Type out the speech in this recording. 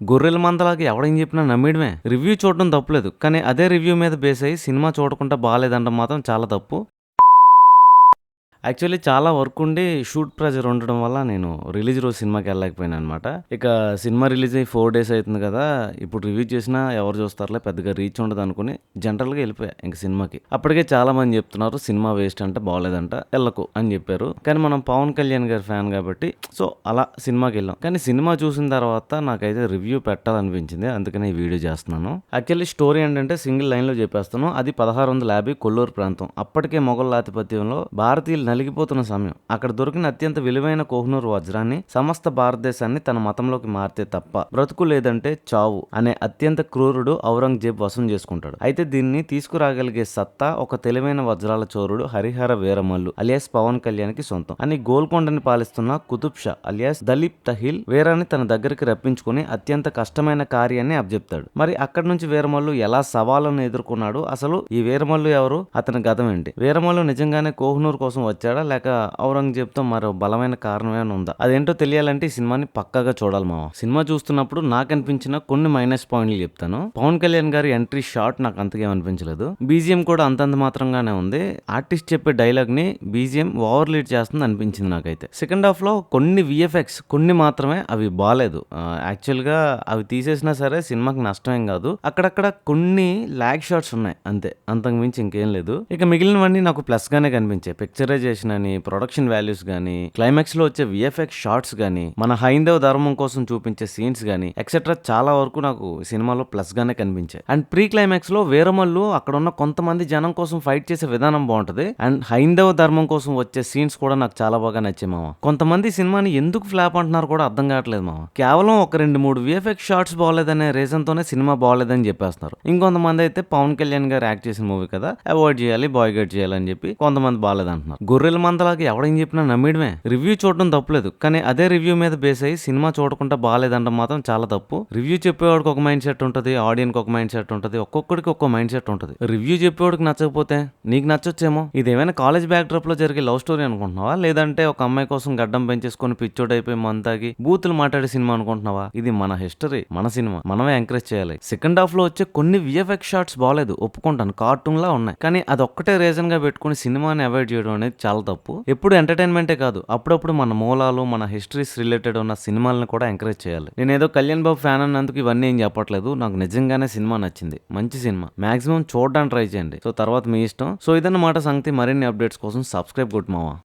గొర్రెల మందలాగా ఎవడేం చెప్పినా నమ్మేయడమే. రివ్యూ చూడడం తప్పులేదు. కానీ అదే రివ్యూ మీద బేస్ అయ్యి సినిమా చూడకుండా బాలేదంటం మాత్రం చాలా తప్పు. యాక్చువల్లీ చాలా వర్క్ ఉండి షూట్ ప్రెజర్ ఉండడం వల్ల నేను రిలీజ్ రోజు సినిమాకెళ్ళలేకపోయాననమాట. ఇక సినిమా రిలీజ్ అయ్యి 4 డేస్ అయితుంది కదా! ఇప్పుడు రివ్యూ చేసినా ఎవరు చూస్తారులే పెద్దగా రీచ్ ఉండదనుకుని జనరల్‌గా ఎళ్ళిపోయా ఇంక సినిమాకి. అప్పటికే చాలా మంది చెప్తున్నారు సినిమా వేస్ట్ అంట, బాలేదంట, ఎళ్ళకు అని చెప్పారు. కానీ మనం పవన్ కళ్యాణ్ గారి ఫ్యాన్ కాబట్టి సో అలా సినిమాకెళ్ళాం. కానీ సినిమా చూసిన తర్వాత నాకైతే రివ్యూ పెట్టాలనిపించింది. అందుకనే ఈ వీడియో చేస్తున్నాను. యాక్చువల్లీ స్టోరీ ఏంటంటే సింగిల్ లైన్‌లో చెప్పేస్తాను. అది 1650 కొల్లూరు ప్రాంతం. అప్పటికే మొఘల్ ఆధిపత్యంలో భారతీయులు నలిగిపోతున్న సమయం. అక్కడ దొరికిన అత్యంత విలువైన కోహినూర్ వజ్రాన్ని సమస్త భారతదేశాన్ని తన మతంలోకి మారితే తప్ప బ్రతుకు లేదంటే చావు అనే అత్యంత క్రూరుడు ఔరంగజేబ్ వశం చేసుకుంటాడు. అయితే దీన్ని తీసుకురాగలిగే సత్తా ఒక తెలివైన వజ్రాల చోరుడు హరిహర వీరమల్లు అలియాస్ పవన్ కళ్యాణ్ కి సొంతం అని గోల్కొండని పాలిస్తున్న కుతుబ్ షా అలియాస్ దలీప్ తహిల్ వీరాన్ని తన దగ్గరికి రప్పించుకుని అత్యంత కష్టమైన కార్యాన్ని అప్పచెప్తాడు. మరి అక్కడి నుంచి వీరమల్లు ఎలా సవాళ్ళను ఎదుర్కొన్నాడు, అసలు ఈ వీరమల్లు ఎవరు, అతని గతం ఏంటి, వీరమల్లు నిజంగానే కోహినూర్ కోసం వచ్చాడా లేక ఔరంగజేబ్తో మరో బలమైన కారణం ఏమైనా ఉందా, అదేంటో తెలియాలంటే ఈ సినిమాని పక్కాగా చూడాలి మామ. సినిమా చూస్తున్నప్పుడు నాకు అనిపించిన కొన్ని మైనస్ పాయింట్లు చెప్తాను. పవన్ కళ్యాణ్ గారి ఎంట్రీ షాట్ నాకు అంతగా అనిపించలేదు. బీజిఎం కూడా అంతంత మాత్రంగానే ఉంది. ఆర్టిస్ట్ చెప్పే డైలాగ్ ని బీజిఎం ఓవర్ లీడ్ చేస్తుంది అనిపించింది నాకైతే. సెకండ్ హాఫ్ లో కొన్ని విఎఫ్ఎక్స్ కొన్ని మాత్రమే, అవి బాలేదు. యాక్చువల్ గా అవి తీసేసినా సరే సినిమాకి నష్టమేం కాదు. అక్కడక్కడ కొన్ని ల్యాగ్ షాట్స్ ఉన్నాయి అంతే, అంతకు మించి ఇంకేం లేదు. ఇక మిగిలినవన్నీ నాకు ప్లస్ గానే కనిపించాయి. పిక్చరైజేషన్ అని, ప్రొడక్షన్ వాల్యూస్ గానీ, క్లైమాక్స్ లో వచ్చే విఎఫ్ఎక్స్ షాట్స్ గానీ, మన హైందవ ధర్మం కోసం చూపించే సీన్స్ గానీ ఎక్సెట్రా చాలా వరకు నాకు సినిమాలో ప్లస్ గానే కనిపించాయి. అండ్ ప్రీ క్లైమాక్స్ లో వీరమల్లు అక్కడ ఉన్న కొంతమంది జనం కోసం ఫైట్ చేసే విధానం బాగుంటది. అండ్ హైందవ ధర్మం కోసం వచ్చే సీన్స్ కూడా నాకు చాలా బాగా నచ్చాయి మామ. కొంతమంది సినిమాని ఎందుకు ఫ్లాప్ అంటున్నారు కూడా అర్థం కావట్లేదు మామ. కేవలం ఒక 2-3 విఎఫ్ఎక్స్ షాట్స్ బాగోలేదనే రీజన్ తోనే సినిమా బాగోలేదని చెప్పేస్తున్నారు. ఇంకొంతమంది అయితే పవన్ కళ్యాణ్ గారు యాక్ట్ చేసిన మూవీ కదా, అవాయిడ్ చేయాలి, బాయ్ గెట్ చేయాలని చెప్పి కొంతమంది బాగలేదంటున్నారు. గొర్రెల మందలాగా ఎవడేం చెప్పినా నమ్మేయడమే. రివ్యూ చూడడం తప్పులేదు. కానీ అదే రివ్యూ మీద బేస్ అయ్యి సినిమా చూడకుండా బాలేదంటం మాత్రం చాలా తప్పు. రివ్యూ చెప్పేవాడికి ఒక మైండ్ సెట్ ఉంటుంది, ఆడియన్కి ఒక మైండ్ సెట్ ఉంటుంది, ఒక్కొక్కడికి ఒక్కో మైండ్ సెట్ ఉంటుంది. రివ్యూ చెప్పేవాడికి నచ్చకపోతే నీకు నచ్చొచ్చేమో. ఇదేమైనా కాలేజ్ బ్యాక్ డ్రాప్ లో జరిగే లవ్ స్టోరీ అనుకుంటున్నావా, లేదంటే ఒక అమ్మాయి కోసం గడ్డం పెంచేసుకొని పిచ్చోడైపోయి మంతాగి బూతులు మాట్లాడే సినిమా అనుకుంటున్నావా? ఇది మన హిస్టరీ, మన సినిమా, మనమే ఎంకరేజ్ చేయాలి. సెకండ్ హాఫ్ లో వచ్చే కొన్ని విఎఫ్ఎక్స్ షాట్స్ బాగలేదు, ఒప్పుకుంటాను, కార్టూన్ లా ఉన్నాయి. కానీ అదొక్కటే రీజన్ గా పెట్టుకుని సినిమాని అవాయిడ్ చేయడం అనేది చాలా తప్పు. ఎప్పుడు ఎంటర్టైన్మెంటే కాదు, అప్పుడప్పుడు మన మూలాలు, మన హిస్టరీస్ రిలేటెడ్ ఉన్న సినిమాలను కూడా ఎంకరేజ్ చేయాలి. నేను ఏదో కళ్యాణ్ బాబు ఫ్యాన్ అన్నందుకు ఇవన్నీ ఏం చెప్పట్లేదు. నాకు నిజంగానే సినిమా నచ్చింది, మంచి సినిమా. మాక్సిమం చూడడానికి ట్రై చేయండి. సో తర్వాత మీ ఇష్టం. సో ఇదన్నమాట సంగతి. మరిన్ని అప్డేట్స్ కోసం సబ్స్క్రైబ్ కొట్టు మావా.